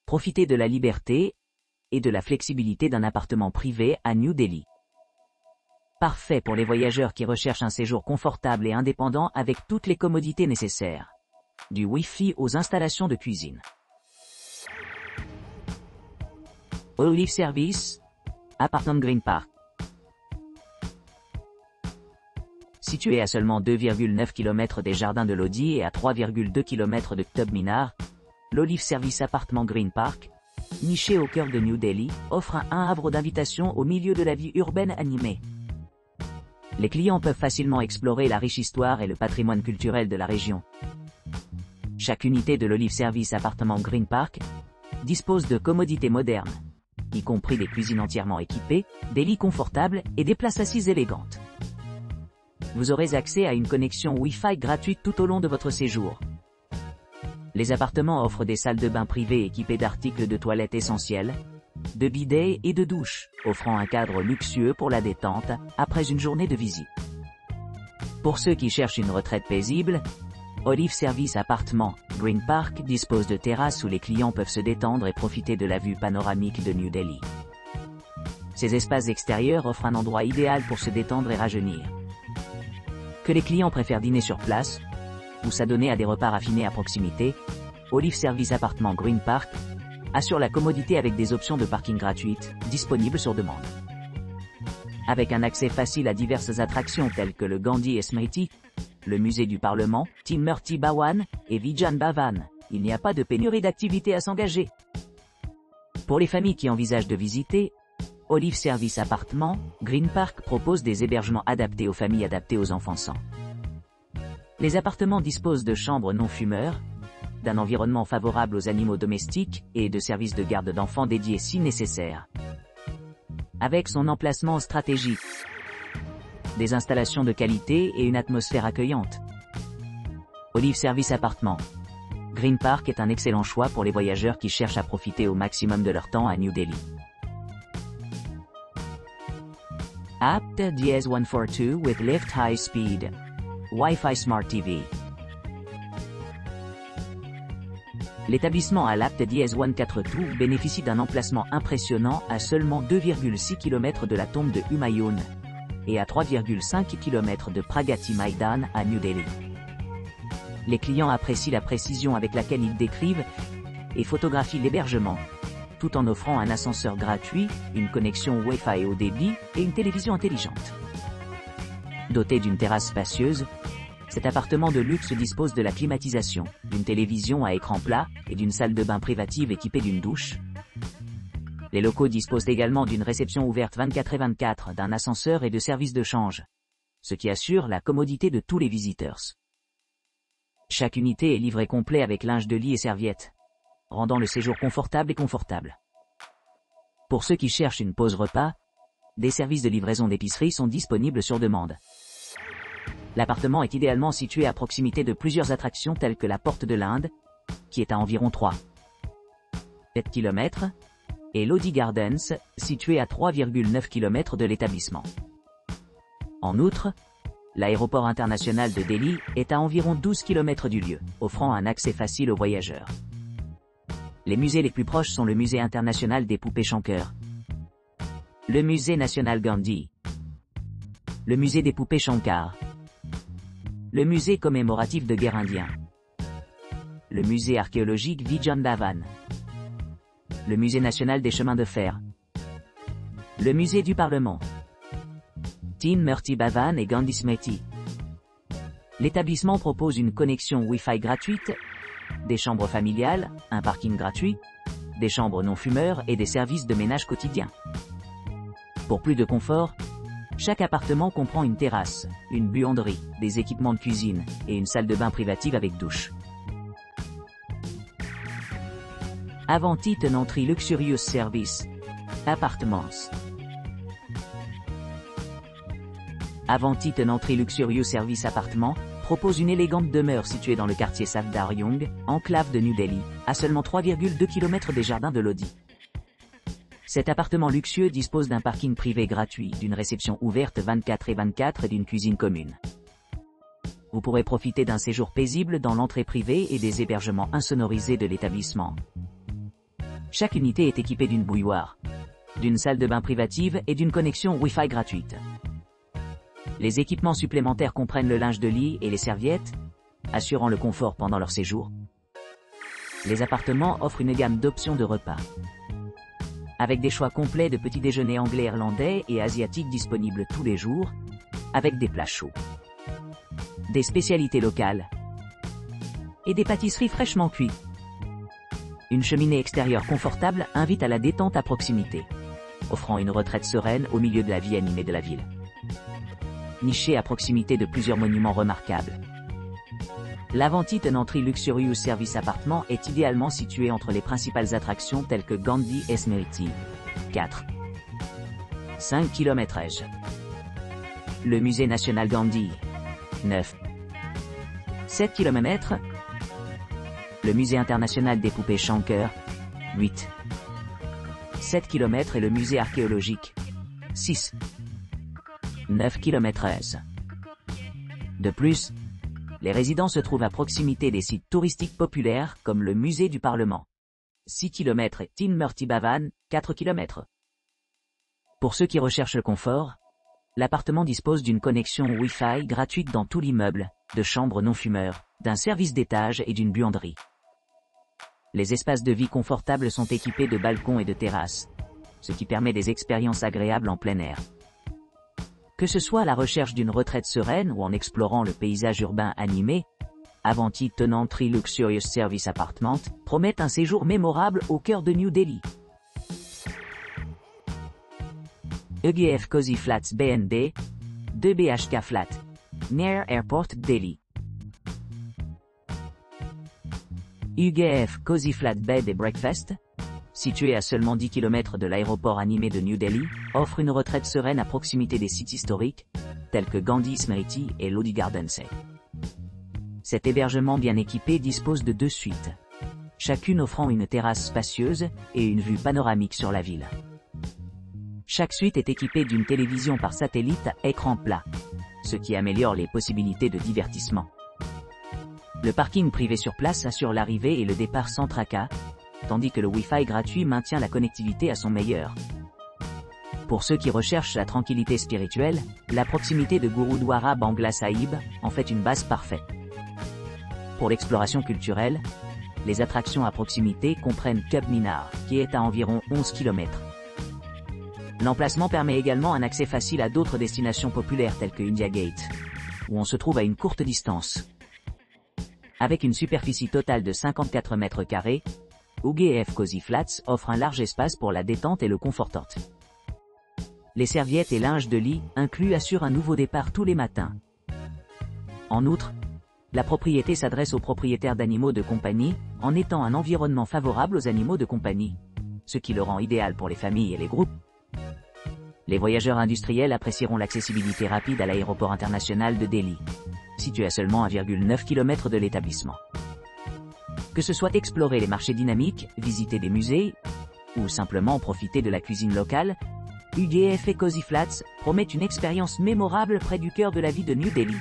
Profitez de la liberté et de la flexibilité d'un appartement privé à New Delhi. Parfait pour les voyageurs qui recherchent un séjour confortable et indépendant avec toutes les commodités nécessaires. Du Wi-Fi aux installations de cuisine. Olive Service, appartement Green Park. Situé à seulement 2,9 km des jardins de Lodi et à 3,2 km de Qutub Minar, l'Olive Service appartement Green Park, niché au cœur de New Delhi, offre un havre d'invitation au milieu de la vie urbaine animée. Les clients peuvent facilement explorer la riche histoire et le patrimoine culturel de la région. Chaque unité de l'Olive Service appartement Green Park dispose de commodités modernes, y compris des cuisines entièrement équipées, des lits confortables et des places assises élégantes. Vous aurez accès à une connexion Wi-Fi gratuite tout au long de votre séjour. Les appartements offrent des salles de bain privées équipées d'articles de toilette essentiels, de bidets et de douches, offrant un cadre luxueux pour la détente après une journée de visite. Pour ceux qui cherchent une retraite paisible, Olive Service Appartement Green Park dispose de terrasses où les clients peuvent se détendre et profiter de la vue panoramique de New Delhi. Ces espaces extérieurs offrent un endroit idéal pour se détendre et rajeunir. Que les clients préfèrent dîner sur place ou s'adonner à des repas raffinés à proximité, Olive Service Appartement Green Park assure la commodité avec des options de parking gratuites, disponibles sur demande. Avec un accès facile à diverses attractions telles que le Gandhi Smriti, le musée du Parlement, Timurti Bhawan et Vijan Bhavan, il n'y a pas de pénurie d'activités à s'engager. Pour les familles qui envisagent de visiter, Olive Service Appartement Green Park propose des hébergements adaptés aux familles adaptées aux enfants sans. Les appartements disposent de chambres non-fumeurs, d'un environnement favorable aux animaux domestiques et de services de garde d'enfants dédiés si nécessaire. Avec son emplacement stratégique, des installations de qualité et une atmosphère accueillante, Olive Service Appartement Green Park est un excellent choix pour les voyageurs qui cherchent à profiter au maximum de leur temps à New Delhi. Apt DS142 with Lift High Speed Wi-Fi Smart TV. L'établissement Al-Apt DS142 bénéficie d'un emplacement impressionnant à seulement 2,6 km de la tombe de Humayun et à 3,5 km de Pragati Maidan à New Delhi. Les clients apprécient la précision avec laquelle ils décrivent et photographient l'hébergement, tout en offrant un ascenseur gratuit, une connexion Wi-Fi haut débit et une télévision intelligente. Doté d'une terrasse spacieuse, cet appartement de luxe dispose de la climatisation, d'une télévision à écran plat et d'une salle de bain privative équipée d'une douche. Les locaux disposent également d'une réception ouverte 24/24, d'un ascenseur et de services de change, ce qui assure la commodité de tous les visiteurs. Chaque unité est livrée complet avec linge de lit et serviettes, rendant le séjour confortable et confortable. Pour ceux qui cherchent une pause repas, des services de livraison d'épicerie sont disponibles sur demande. L'appartement est idéalement situé à proximité de plusieurs attractions telles que la Porte de l'Inde, qui est à environ 3,7 km, et Lodi Gardens, situé à 3,9 km de l'établissement. En outre, l'aéroport international de Delhi est à environ 12 km du lieu, offrant un accès facile aux voyageurs. Les musées les plus proches sont le Musée international des poupées Shankar, le Musée national Gandhi, le Musée des poupées Shankar, le Musée commémoratif de guerre indien, le Musée archéologique Vijan Bhavan, le Musée national des chemins de fer, le Musée du Parlement, Timurti Bhavan et Gandhi Smriti. L'établissement propose une connexion Wi-Fi gratuite, des chambres familiales, un parking gratuit, des chambres non-fumeurs et des services de ménage quotidien. Pour plus de confort, chaque appartement comprend une terrasse, une buanderie, des équipements de cuisine et une salle de bain privative avec douche. Avanti Tenantry Luxurious Service Appartements. Avanti Tenantry Luxurious Service Appartements propose une élégante demeure située dans le quartier Safdar Jung, enclave de New Delhi, à seulement 3,2 km des jardins de Lodi. Cet appartement luxueux dispose d'un parking privé gratuit, d'une réception ouverte 24/24 et d'une cuisine commune. Vous pourrez profiter d'un séjour paisible dans l'entrée privée et des hébergements insonorisés de l'établissement. Chaque unité est équipée d'une bouilloire, d'une salle de bain privative et d'une connexion Wi-Fi gratuite. Les équipements supplémentaires comprennent le linge de lit et les serviettes, assurant le confort pendant leur séjour. Les appartements offrent une gamme d'options de repas, avec des choix complets de petits déjeuners anglais, irlandais et asiatiques disponibles tous les jours, avec des plats chauds, des spécialités locales et des pâtisseries fraîchement cuites. Une cheminée extérieure confortable invite à la détente à proximité, offrant une retraite sereine au milieu de la vie animée de la ville. Nichée à proximité de plusieurs monuments remarquables, l'Avanti Tenantry Luxurious Service Appartement est idéalement situé entre les principales attractions telles que Gandhi Smriti, 4. 5 km. Le musée national Gandhi, 9. 7 km. Le musée international des poupées Shankar, 8. 7 km et le musée archéologique, 6. 9 km. De plus, les résidents se trouvent à proximité des sites touristiques populaires comme le musée du Parlement, 6 km et Tinmurti Bhavan, 4 km. Pour ceux qui recherchent le confort, l'appartement dispose d'une connexion Wi-Fi gratuite dans tout l'immeuble, de chambres non-fumeurs, d'un service d'étage et d'une buanderie. Les espaces de vie confortables sont équipés de balcons et de terrasses, ce qui permet des expériences agréables en plein air. Que ce soit à la recherche d'une retraite sereine ou en explorant le paysage urbain animé, Avanti Tenantry Luxurious Service Apartment promet un séjour mémorable au cœur de New Delhi. EGF Cozy Flats BNB, 2 BHK Flat, Near Airport Delhi. EGF Cozy Flat Bed and Breakfast, situé à seulement 10 km de l'aéroport animé de New Delhi, offre une retraite sereine à proximité des sites historiques, tels que Gandhi Smriti et Lodi Gardens. Cet hébergement bien équipé dispose de 2 suites, chacune offrant une terrasse spacieuse et une vue panoramique sur la ville. Chaque suite est équipée d'une télévision par satellite à écran plat, ce qui améliore les possibilités de divertissement. Le parking privé sur place assure l'arrivée et le départ sans tracas, tandis que le Wi-Fi gratuit maintient la connectivité à son meilleur. Pour ceux qui recherchent la tranquillité spirituelle, la proximité de Gurudwara Bangla Sahib en fait une base parfaite. Pour l'exploration culturelle, les attractions à proximité comprennent Qutb Minar, qui est à environ 11 km. L'emplacement permet également un accès facile à d'autres destinations populaires telles que India Gate, où on se trouve à une courte distance. Avec une superficie totale de 54 mètres carrés, EGF Cozy Flats offre un large espace pour la détente et le confortant. Les serviettes et linges de lit inclus assurent un nouveau départ tous les matins. En outre, la propriété s'adresse aux propriétaires d'animaux de compagnie, en étant un environnement favorable aux animaux de compagnie, ce qui le rend idéal pour les familles et les groupes. Les voyageurs industriels apprécieront l'accessibilité rapide à l'aéroport international de Delhi, situé à seulement 1,9 km de l'établissement. Que ce soit explorer les marchés dynamiques, visiter des musées, ou simplement profiter de la cuisine locale, EGF et Cozy Flats promettent une expérience mémorable près du cœur de la vie de New Delhi.